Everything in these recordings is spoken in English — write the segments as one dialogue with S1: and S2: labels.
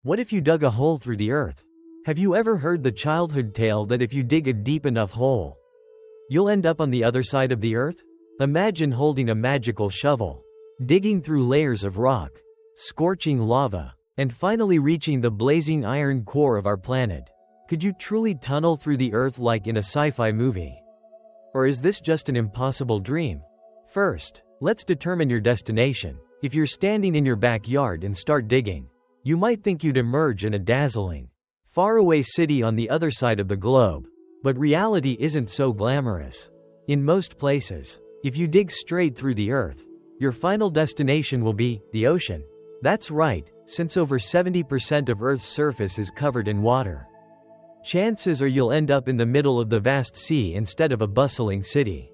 S1: What if you dug a hole through the earth? Have you ever heard the childhood tale that if you dig a deep enough hole, you'll end up on the other side of the earth? Imagine holding a magical shovel, digging through layers of rock, scorching lava, and finally reaching the blazing iron core of our planet. Could you truly tunnel through the earth like in a sci-fi movie? Or is this just an impossible dream? First, let's determine your destination. If you're standing in your backyard and start digging, you might think you'd emerge in a dazzling, faraway city on the other side of the globe. But reality isn't so glamorous. In most places, if you dig straight through the earth, your final destination will be the ocean. That's right, since over 70% of Earth's surface is covered in water. Chances are you'll end up in the middle of the vast sea instead of a bustling city.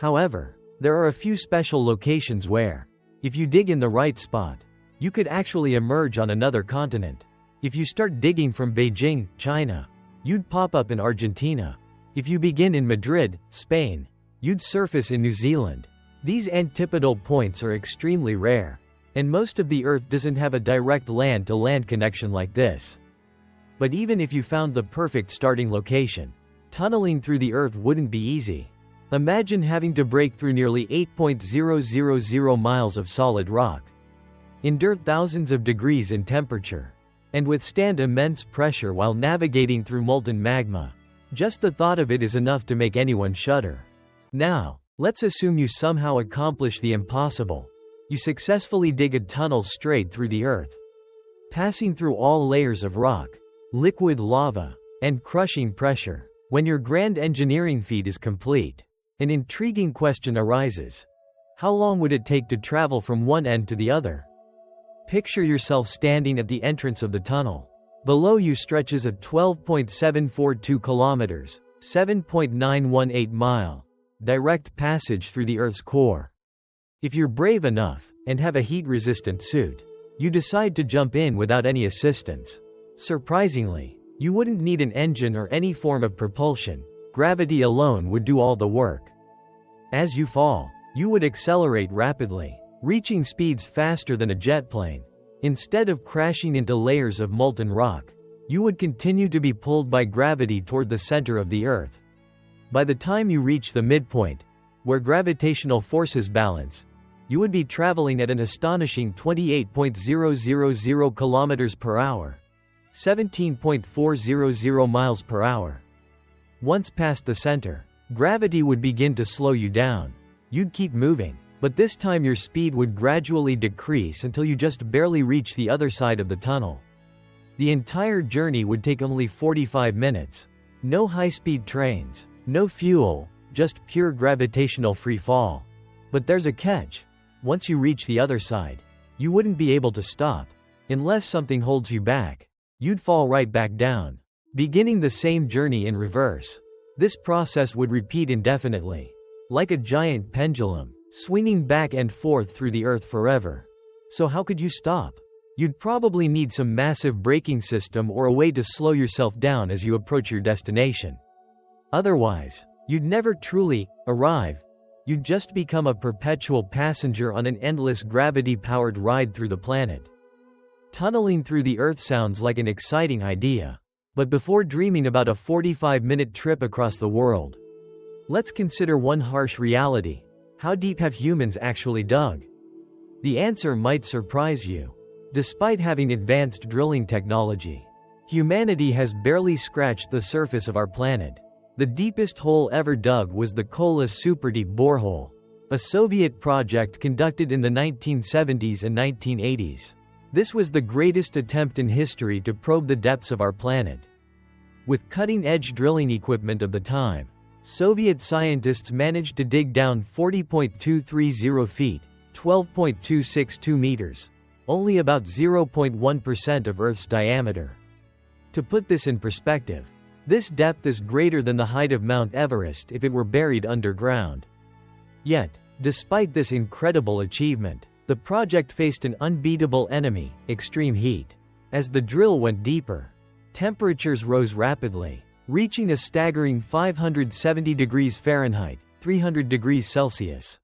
S1: However, there are a few special locations where, if you dig in the right spot, you could actually emerge on another continent. If you start digging from Beijing, China, you'd pop up in Argentina. If you begin in Madrid, Spain, you'd surface in New Zealand. These antipodal points are extremely rare, and most of the Earth doesn't have a direct land-to-land connection like this. But even if you found the perfect starting location, tunneling through the Earth wouldn't be easy. Imagine having to break through nearly 8,000 miles of solid rock, endure thousands of degrees in temperature, and withstand immense pressure while navigating through molten magma. Just the thought of it is enough to make anyone shudder. Now, let's assume you somehow accomplish the impossible. You successfully dig a tunnel straight through the earth, passing through all layers of rock, liquid lava, and crushing pressure. When your grand engineering feat is complete, an intriguing question arises. How long would it take to travel from one end to the other? Picture yourself standing at the entrance of the tunnel. Below you stretches a 12.742 kilometers, 7.918 mile, direct passage through the Earth's core. If you're brave enough, and have a heat-resistant suit, you decide to jump in without any assistance. Surprisingly, you wouldn't need an engine or any form of propulsion. Gravity alone would do all the work. As you fall, you would accelerate rapidly, reaching speeds faster than a jet plane. Instead of crashing into layers of molten rock, you would continue to be pulled by gravity toward the center of the Earth. By the time you reach the midpoint, where gravitational forces balance, you would be traveling at an astonishing 28.000 kilometers per hour, 17.400 miles per hour. Once past the center, gravity would begin to slow you down. You'd keep moving, but this time your speed would gradually decrease until you just barely reach the other side of the tunnel. The entire journey would take only 45 minutes. No high-speed trains, no fuel, just pure gravitational free fall. But there's a catch. Once you reach the other side, you wouldn't be able to stop. Unless something holds you back, you'd fall right back down, beginning the same journey in reverse. This process would repeat indefinitely, like a giant pendulum, swinging back and forth through the Earth forever. So how could you stop? You'd probably need some massive braking system or a way to slow yourself down as you approach your destination. Otherwise, you'd never truly arrive. You'd just become a perpetual passenger on an endless gravity-powered ride through the planet. Tunneling through the Earth sounds like an exciting idea. But before dreaming about a 45-minute trip across the world, let's consider one harsh reality. How deep have humans actually dug? The answer might surprise you. Despite having advanced drilling technology, humanity has barely scratched the surface of our planet. The deepest hole ever dug was the Kola Superdeep borehole, a Soviet project conducted in the 1970s and 1980s. This was the greatest attempt in history to probe the depths of our planet. With cutting-edge drilling equipment of the time, Soviet scientists managed to dig down 40.230 feet, 12.262 meters, only about 0.1% of Earth's diameter. To put this in perspective, this depth is greater than the height of Mount Everest if it were buried underground. Yet, despite this incredible achievement, the project faced an unbeatable enemy: extreme heat. As the drill went deeper, temperatures rose rapidly, reaching a staggering 570 degrees Fahrenheit, 300 degrees Celsius.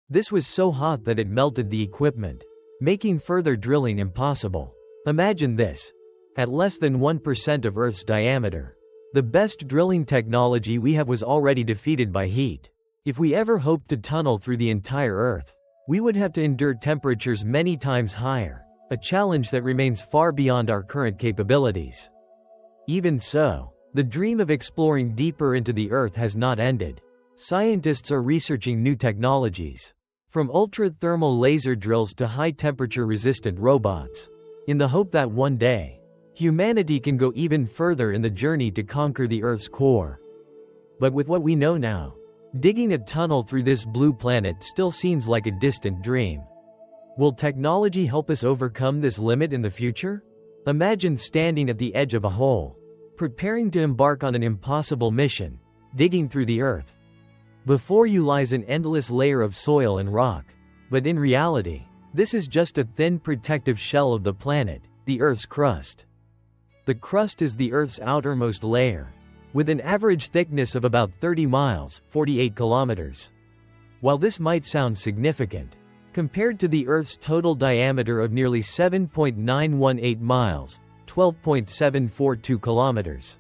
S1: This was so hot that it melted the equipment, making further drilling impossible. Imagine this. At less than 1% of Earth's diameter. The best drilling technology we have was already defeated by heat. If we ever hoped to tunnel through the entire Earth, we would have to endure temperatures many times higher, a challenge that remains far beyond our current capabilities. Even so, the dream of exploring deeper into the Earth has not ended. Scientists are researching new technologies, from ultra-thermal laser drills to high-temperature resistant robots, in the hope that one day, humanity can go even further in the journey to conquer the Earth's core. But with what we know now, digging a tunnel through this blue planet still seems like a distant dream. Will technology help us overcome this limit in the future? Imagine standing at the edge of a hole, preparing to embark on an impossible mission, digging through the Earth. Before you lies an endless layer of soil and rock. But in reality, this is just a thin protective shell of the planet, the Earth's crust. The crust is the Earth's outermost layer, with an average thickness of about 30 miles, 48 kilometers. While this might sound significant, compared to the Earth's total diameter of nearly 7.918 miles, 12.742 kilometers,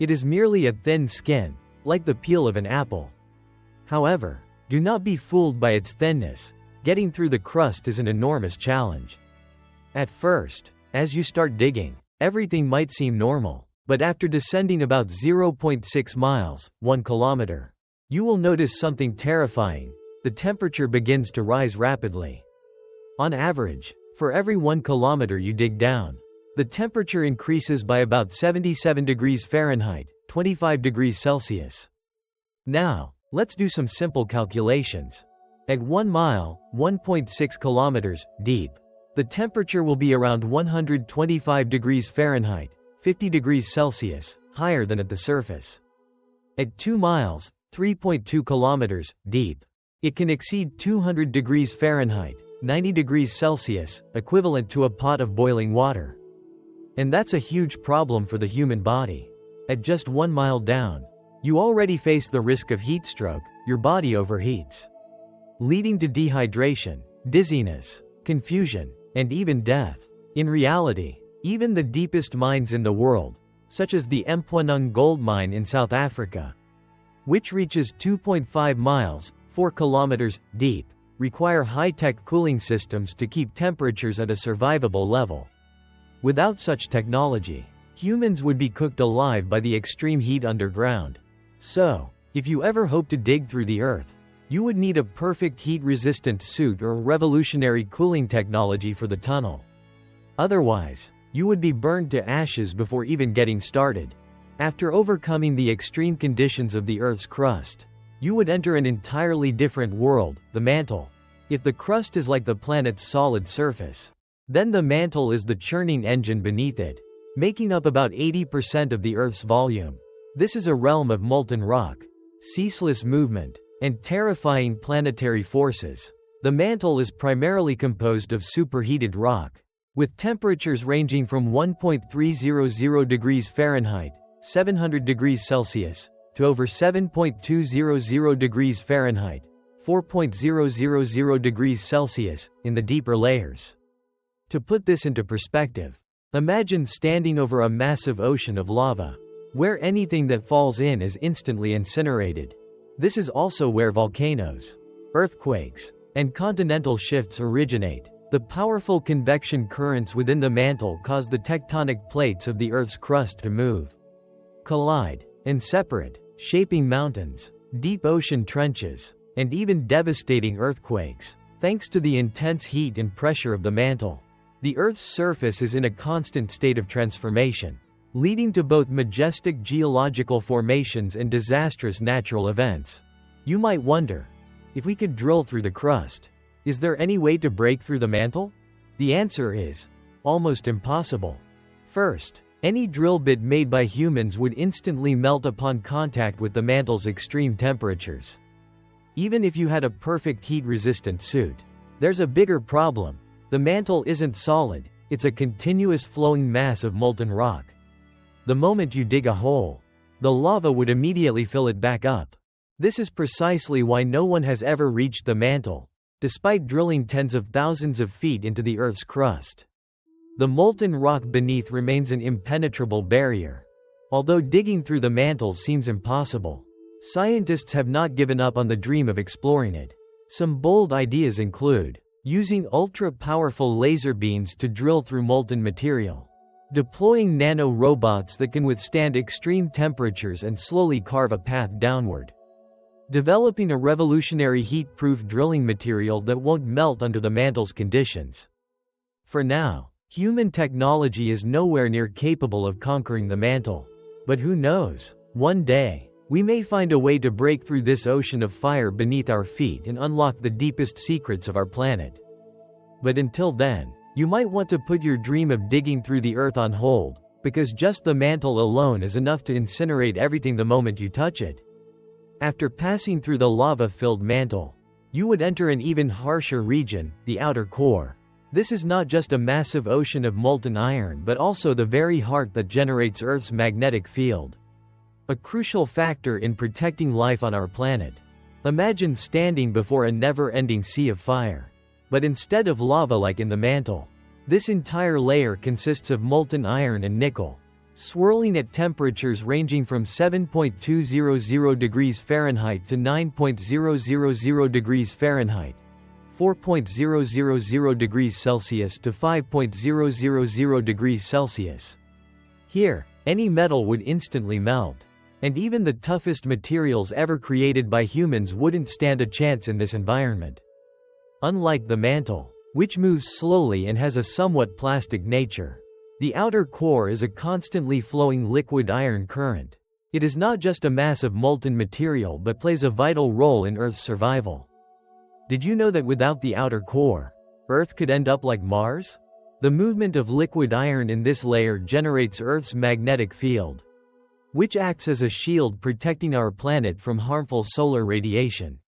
S1: it is merely a thin skin, like the peel of an apple. However, do not be fooled by its thinness. Getting through the crust is an enormous challenge. At first, as you start digging, everything might seem normal, but after descending about 0.6 miles, 1 kilometer, you will notice something terrifying. The temperature begins to rise rapidly. On average, for every 1 kilometer you dig down, the temperature increases by about 77 degrees Fahrenheit, 25 degrees Celsius. Now, let's do some simple calculations. At 1 mile, 1.6 kilometers, deep, the temperature will be around 125 degrees Fahrenheit, 50 degrees Celsius, higher than at the surface. At 2 miles, 3.2 kilometers, deep, it can exceed 200 degrees Fahrenheit, 90 degrees Celsius, equivalent to a pot of boiling water. And that's a huge problem for the human body. At just 1 mile down, you already face the risk of heat stroke. Your body overheats, leading to dehydration, dizziness, confusion, and even death. In reality, even the deepest mines in the world, such as the Mpuanung gold mine in South Africa, which reaches 2.5 miles, 4 kilometers, deep, require high-tech cooling systems to keep temperatures at a survivable level. Without such technology, humans would be cooked alive by the extreme heat underground. So, if you ever hope to dig through the Earth, you would need a perfect heat-resistant suit or revolutionary cooling technology for the tunnel. Otherwise, you would be burned to ashes before even getting started. After overcoming the extreme conditions of the Earth's crust, you would enter an entirely different world, the mantle. If the crust is like the planet's solid surface, then the mantle is the churning engine beneath it, making up about 80% of the Earth's volume. This is a realm of molten rock, ceaseless movement, and terrifying planetary forces. The mantle is primarily composed of superheated rock, with temperatures ranging from 1.300 degrees Fahrenheit, 700 degrees Celsius, to over 7.200 degrees Fahrenheit, 4.000 degrees Celsius, in the deeper layers. To put this into perspective, imagine standing over a massive ocean of lava, where anything that falls in is instantly incinerated. This is also where volcanoes, earthquakes, and continental shifts originate. The powerful convection currents within the mantle cause the tectonic plates of the Earth's crust to move, collide, and separate, shaping mountains, deep ocean trenches, and even devastating earthquakes. Thanks to the intense heat and pressure of the mantle, the Earth's surface is in a constant state of transformation, leading to both majestic geological formations and disastrous natural events. You might wonder, if we could drill through the crust, is there any way to break through the mantle? The answer is almost impossible. First, any drill bit made by humans would instantly melt upon contact with the mantle's extreme temperatures. Even if you had a perfect heat-resistant suit, there's a bigger problem. The mantle isn't solid, it's a continuous flowing mass of molten rock. The moment you dig a hole, the lava would immediately fill it back up. This is precisely why no one has ever reached the mantle, despite drilling tens of thousands of feet into the Earth's crust. The molten rock beneath remains an impenetrable barrier. Although digging through the mantle seems impossible, scientists have not given up on the dream of exploring it. Some bold ideas include using ultra-powerful laser beams to drill through molten material, deploying nano-robots that can withstand extreme temperatures and slowly carve a path downward, developing a revolutionary heat-proof drilling material that won't melt under the mantle's conditions. For now, human technology is nowhere near capable of conquering the mantle. But who knows? One day, we may find a way to break through this ocean of fire beneath our feet and unlock the deepest secrets of our planet. But until then, you might want to put your dream of digging through the earth on hold, because just the mantle alone is enough to incinerate everything the moment you touch it. After passing through the lava-filled mantle, you would enter an even harsher region, the outer core. This is not just a massive ocean of molten iron but also the very heart that generates Earth's magnetic field, a crucial factor in protecting life on our planet. Imagine standing before a never-ending sea of fire. But instead of lava like in the mantle, this entire layer consists of molten iron and nickel, swirling at temperatures ranging from 7.200 degrees Fahrenheit to 9.000 degrees Fahrenheit. 4.000 degrees Celsius to 5.000 degrees Celsius. Here, any metal would instantly melt, and even the toughest materials ever created by humans wouldn't stand a chance in this environment. Unlike the mantle, which moves slowly and has a somewhat plastic nature, the outer core is a constantly flowing liquid iron current. It is not just a mass of molten material but plays a vital role in Earth's survival. Did you know that without the outer core, Earth could end up like Mars? The movement of liquid iron in this layer generates Earth's magnetic field, which acts as a shield protecting our planet from harmful solar radiation.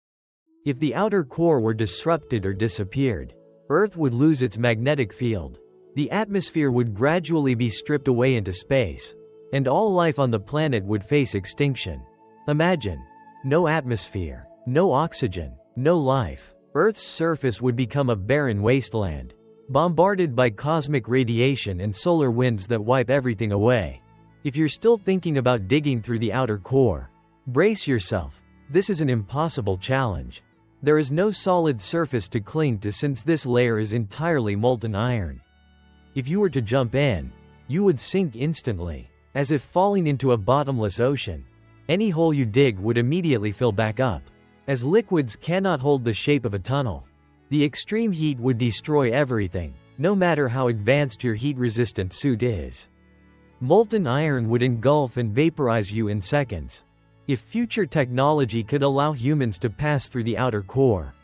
S1: If the outer core were disrupted or disappeared, Earth would lose its magnetic field. The atmosphere would gradually be stripped away into space, and all life on the planet would face extinction. Imagine, no atmosphere, no oxygen, no life. Earth's surface would become a barren wasteland, bombarded by cosmic radiation and solar winds that wipe everything away. If you're still thinking about digging through the outer core, brace yourself. This is an impossible challenge. There is no solid surface to cling to since this layer is entirely molten iron. If you were to jump in, you would sink instantly, as if falling into a bottomless ocean. Any hole you dig would immediately fill back up, as liquids cannot hold the shape of a tunnel. The extreme heat would destroy everything, no matter how advanced your heat-resistant suit is. Molten iron would engulf and vaporize you in seconds. If future technology could allow humans to pass through the outer core,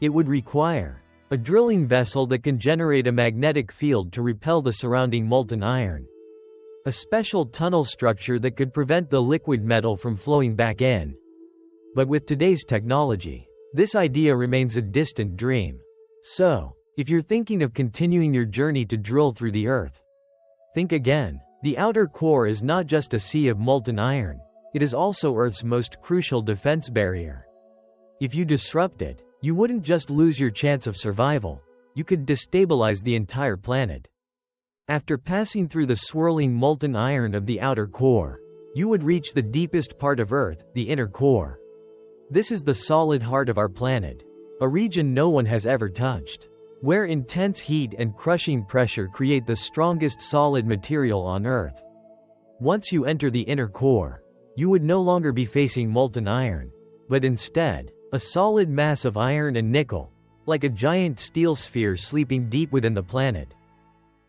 S1: it would require a drilling vessel that can generate a magnetic field to repel the surrounding molten iron, a special tunnel structure that could prevent the liquid metal from flowing back in. But with today's technology, this idea remains a distant dream. So, if you're thinking of continuing your journey to drill through the earth, think again. The outer core is not just a sea of molten iron, it is also Earth's most crucial defense barrier. If you disrupt it, you wouldn't just lose your chance of survival, you could destabilize the entire planet. After passing through the swirling molten iron of the outer core, you would reach the deepest part of Earth, the inner core. This is the solid heart of our planet, a region no one has ever touched, where intense heat and crushing pressure create the strongest solid material on Earth. Once you enter the inner core, you would no longer be facing molten iron, but instead, a solid mass of iron and nickel, like a giant steel sphere sleeping deep within the planet.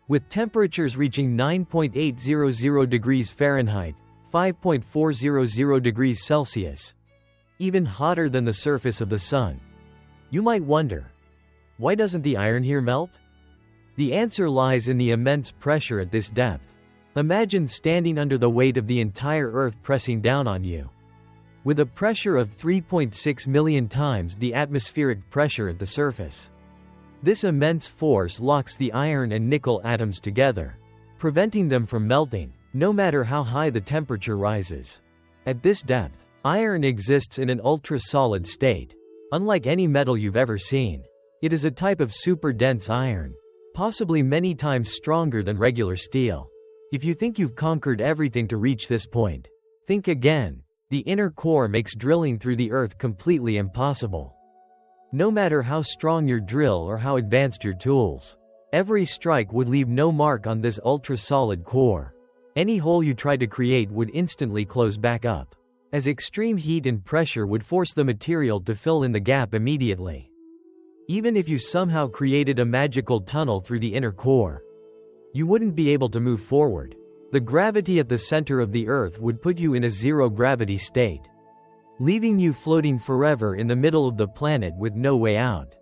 S1: With temperatures reaching 9.800 degrees Fahrenheit, 5.400 degrees Celsius, even hotter than the surface of the sun. You might wonder, why doesn't the iron here melt? The answer lies in the immense pressure at this depth. Imagine standing under the weight of the entire Earth pressing down on you, with a pressure of 3.6 million times the atmospheric pressure at the surface. This immense force locks the iron and nickel atoms together, preventing them from melting, no matter how high the temperature rises. At this depth, iron exists in an ultra-solid state. Unlike any metal you've ever seen, it is a type of super-dense iron. possibly many times stronger than regular steel. If you think you've conquered everything to reach this point, think again. The inner core makes drilling through the earth completely impossible. No matter how strong your drill or how advanced your tools, every strike would leave no mark on this ultra-solid core. Any hole you tried to create would instantly close back up, as extreme heat and pressure would force the material to fill in the gap immediately. Even if you somehow created a magical tunnel through the inner core, you wouldn't be able to move forward. The gravity at the center of the Earth would put you in a zero-gravity state, leaving you floating forever in the middle of the planet with no way out.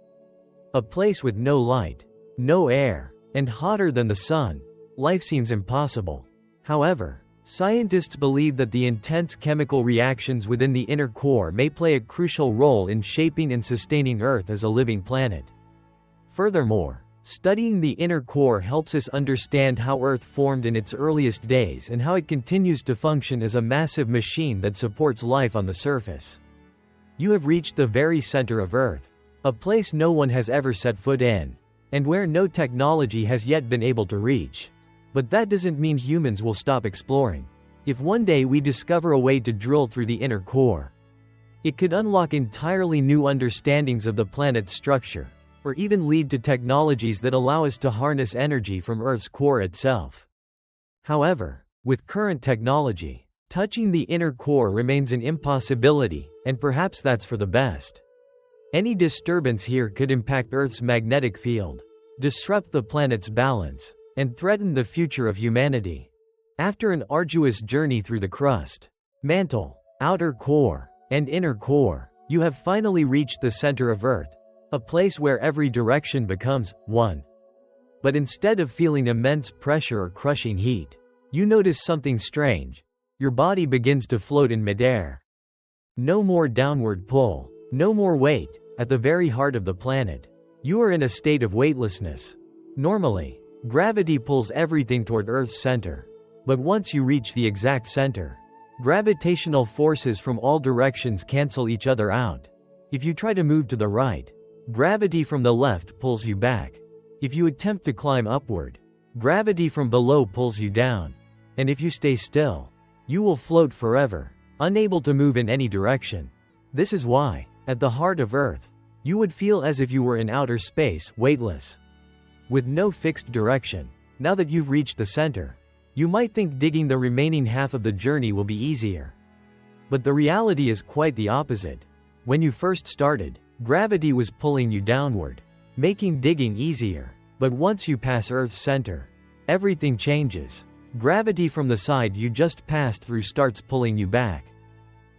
S1: A place with no light, no air, and hotter than the sun. Life seems impossible. However, scientists believe that the intense chemical reactions within the inner core may play a crucial role in shaping and sustaining Earth as a living planet. Furthermore, studying the inner core helps us understand how Earth formed in its earliest days and how it continues to function as a massive machine that supports life on the surface. You have reached the very center of Earth, a place no one has ever set foot in, and where no technology has yet been able to reach. But that doesn't mean humans will stop exploring. If one day we discover a way to drill through the inner core, it could unlock entirely new understandings of the planet's structure, or even lead to technologies that allow us to harness energy from Earth's core itself. However, with current technology, touching the inner core remains an impossibility, and perhaps that's for the best. Any disturbance here could impact Earth's magnetic field, disrupt the planet's balance, and threaten the future of humanity. After an arduous journey through the crust, mantle, outer core, and inner core, you have finally reached the center of Earth, a place where every direction becomes one. But instead of feeling immense pressure or crushing heat, you notice something strange. Your body begins to float in midair. No more downward pull, no more weight. At the very heart of the planet, you are in a state of weightlessness. Normally, gravity pulls everything toward Earth's center. But once you reach the exact center, gravitational forces from all directions cancel each other out. If you try to move to the right, gravity from the left pulls you back. If you attempt to climb upward, gravity from below pulls you down. And if you stay still, you will float forever, unable to move in any direction. This is why, at the heart of Earth, you would feel as if you were in outer space, weightless, with no fixed direction. Now that you've reached the center, you might think digging the remaining half of the journey will be easier. But the reality is quite the opposite. When you first started, gravity was pulling you downward, making digging easier. But once you pass Earth's center, everything changes. Gravity from the side you just passed through starts pulling you back.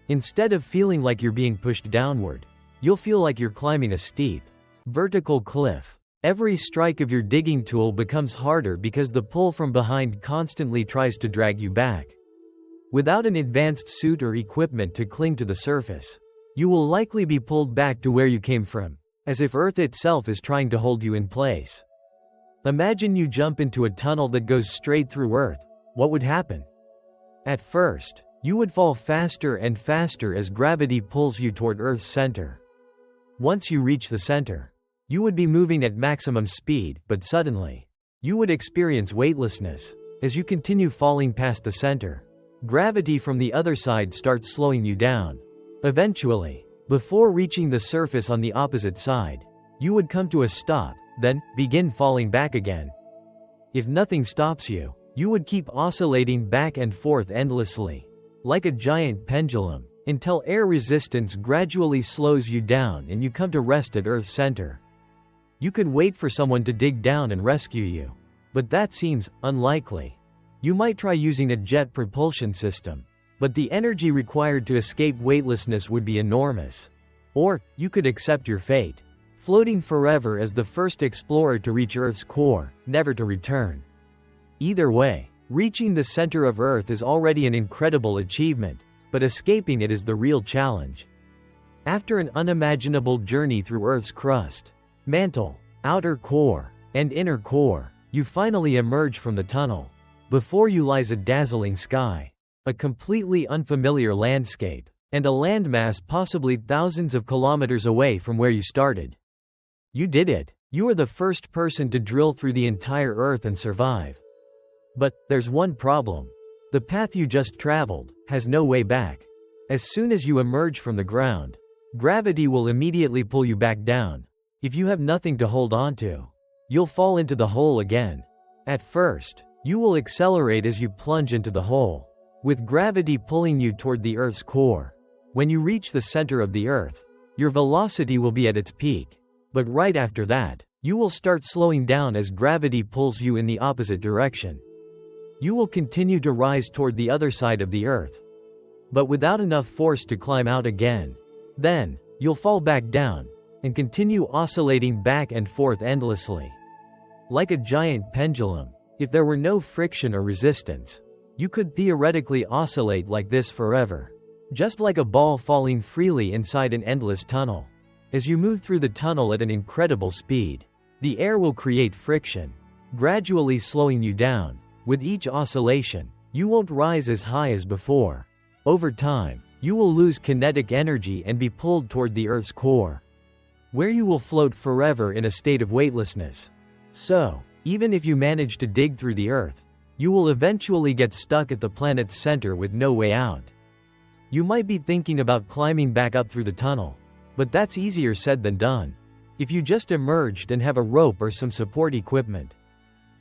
S1: Instead of feeling like you're being pushed downward, you'll feel like you're climbing a steep, vertical cliff. Every strike of your digging tool becomes harder because the pull from behind constantly tries to drag you back. Without an advanced suit or equipment to cling to the surface, you will likely be pulled back to where you came from, as if Earth itself is trying to hold you in place. Imagine you jump into a tunnel that goes straight through Earth. What would happen? At first, you would fall faster and faster as gravity pulls you toward Earth's center. Once you reach the center, you would be moving at maximum speed, but suddenly, you would experience weightlessness. As you continue falling past the center, gravity from the other side starts slowing you down. Eventually, before reaching the surface on the opposite side, you would come to a stop, then begin falling back again. If nothing stops you, you would keep oscillating back and forth endlessly, like a giant pendulum, until air resistance gradually slows you down and you come to rest at Earth's center. You could wait for someone to dig down and rescue you, but that seems unlikely. You might try using a jet propulsion system, but the energy required to escape weightlessness would be enormous. Or, you could accept your fate, floating forever as the first explorer to reach Earth's core, never to return. Either way, reaching the center of Earth is already an incredible achievement, but escaping it is the real challenge. After an unimaginable journey through Earth's crust, mantle, outer core, and inner core, you finally emerge from the tunnel. Before you lies a dazzling sky, a completely unfamiliar landscape, and a landmass possibly thousands of kilometers away from where you started. You did it. You are the first person to drill through the entire Earth and survive. But there's one problem. The path you just traveled has no way back. As soon as you emerge from the ground, gravity will immediately pull you back down. If you have nothing to hold on to, you'll fall into the hole again. At first, you will accelerate as you plunge into the hole, with gravity pulling you toward the Earth's core. When you reach the center of the Earth, your velocity will be at its peak. But right after that, you will start slowing down as gravity pulls you in the opposite direction. You will continue to rise toward the other side of the Earth, but without enough force to climb out again. Then, you'll fall back down, and continue oscillating back and forth endlessly. Like a giant pendulum, if there were no friction or resistance, you could theoretically oscillate like this forever. Just like a ball falling freely inside an endless tunnel. As you move through the tunnel at an incredible speed, the air will create friction, gradually slowing you down. With each oscillation, you won't rise as high as before. Over time, you will lose kinetic energy and be pulled toward the Earth's core, where you will float forever in a state of weightlessness. So, even if you manage to dig through the Earth, you will eventually get stuck at the planet's center with no way out. You might be thinking about climbing back up through the tunnel, but that's easier said than done. If you just emerged and have a rope or some support equipment,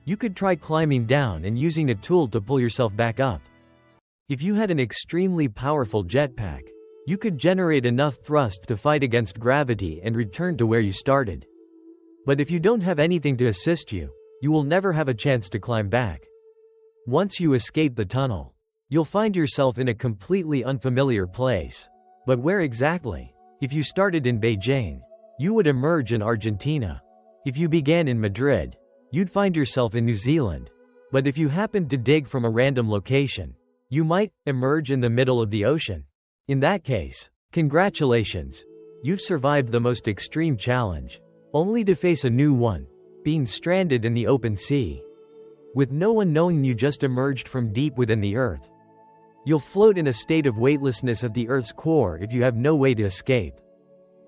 S1: you could try climbing down and using a tool to pull yourself back up. If you had an extremely powerful jetpack, you could generate enough thrust to fight against gravity and return to where you started. But if you don't have anything to assist you, you will never have a chance to climb back. Once you escape the tunnel, you'll find yourself in a completely unfamiliar place. But where exactly? If you started in Beijing, you would emerge in Argentina. If you began in Madrid, you'd find yourself in New Zealand. But if you happened to dig from a random location, you might emerge in the middle of the ocean. In that case, congratulations, you've survived the most extreme challenge, only to face a new one, being stranded in the open sea. With no one knowing you just emerged from deep within the Earth. You'll float in a state of weightlessness at the Earth's core if you have no way to escape.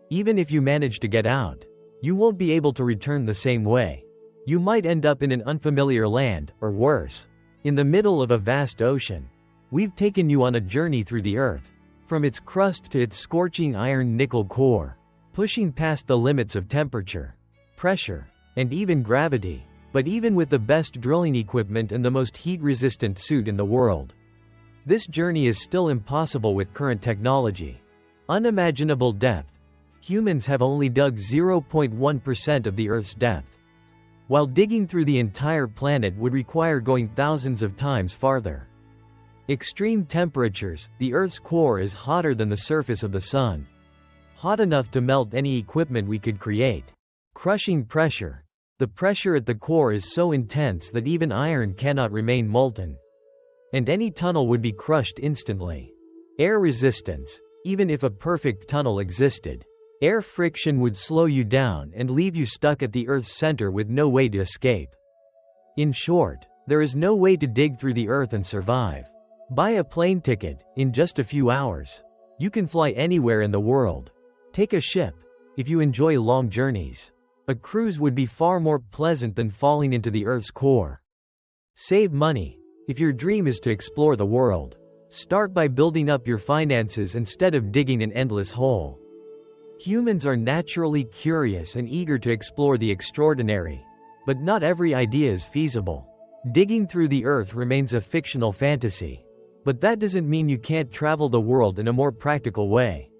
S1: Even if you manage to get out, you won't be able to return the same way. You might end up in an unfamiliar land, or worse, in the middle of a vast ocean. We've taken you on a journey through the Earth, from its crust to its scorching iron-nickel core, pushing past the limits of temperature, pressure, and even gravity. But even with the best drilling equipment and the most heat-resistant suit in the world, this journey is still impossible with current technology. Unimaginable depth. Humans have only dug 0.1% of the Earth's depth, while digging through the entire planet would require going thousands of times farther. Extreme temperatures. The Earth's core is hotter than the surface of the sun. Hot enough to melt any equipment we could create. Crushing pressure. The pressure at the core is so intense that even iron cannot remain molten. And any tunnel would be crushed instantly. Air resistance. Even if a perfect tunnel existed, air friction would slow you down and leave you stuck at the Earth's center with no way to escape. In short, there is no way to dig through the Earth and survive. Buy a plane ticket. In just a few hours, you can fly anywhere in the world. Take a ship, if you enjoy long journeys. A cruise would be far more pleasant than falling into the Earth's core. Save money. If your dream is to explore the world, start by building up your finances instead of digging an endless hole. Humans are naturally curious and eager to explore the extraordinary. But not every idea is feasible. Digging through the Earth remains a fictional fantasy. But that doesn't mean you can't travel the world in a more practical way.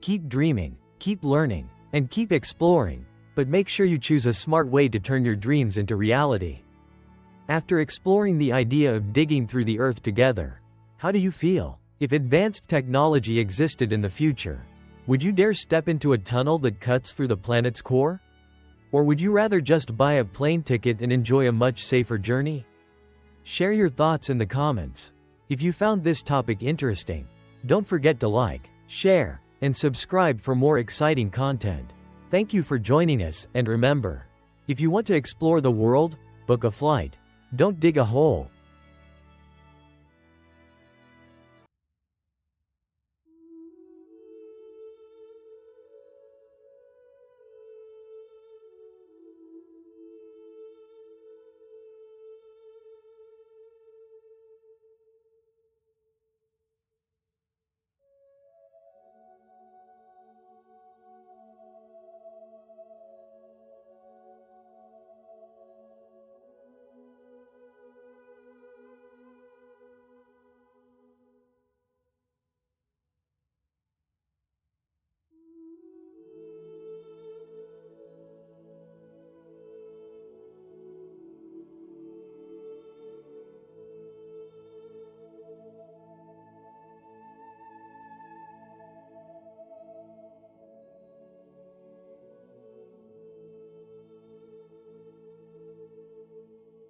S1: Keep dreaming, keep learning, and keep exploring. But make sure you choose a smart way to turn your dreams into reality. After exploring the idea of digging through the Earth together, how do you feel? If advanced technology existed in the future, would you dare step into a tunnel that cuts through the planet's core? Or would you rather just buy a plane ticket and enjoy a much safer journey? Share your thoughts in the comments. If you found this topic interesting, don't forget to like, share, and subscribe for more exciting content. Thank you for joining us, and remember, if you want to explore the world, book a flight. Don't dig a hole.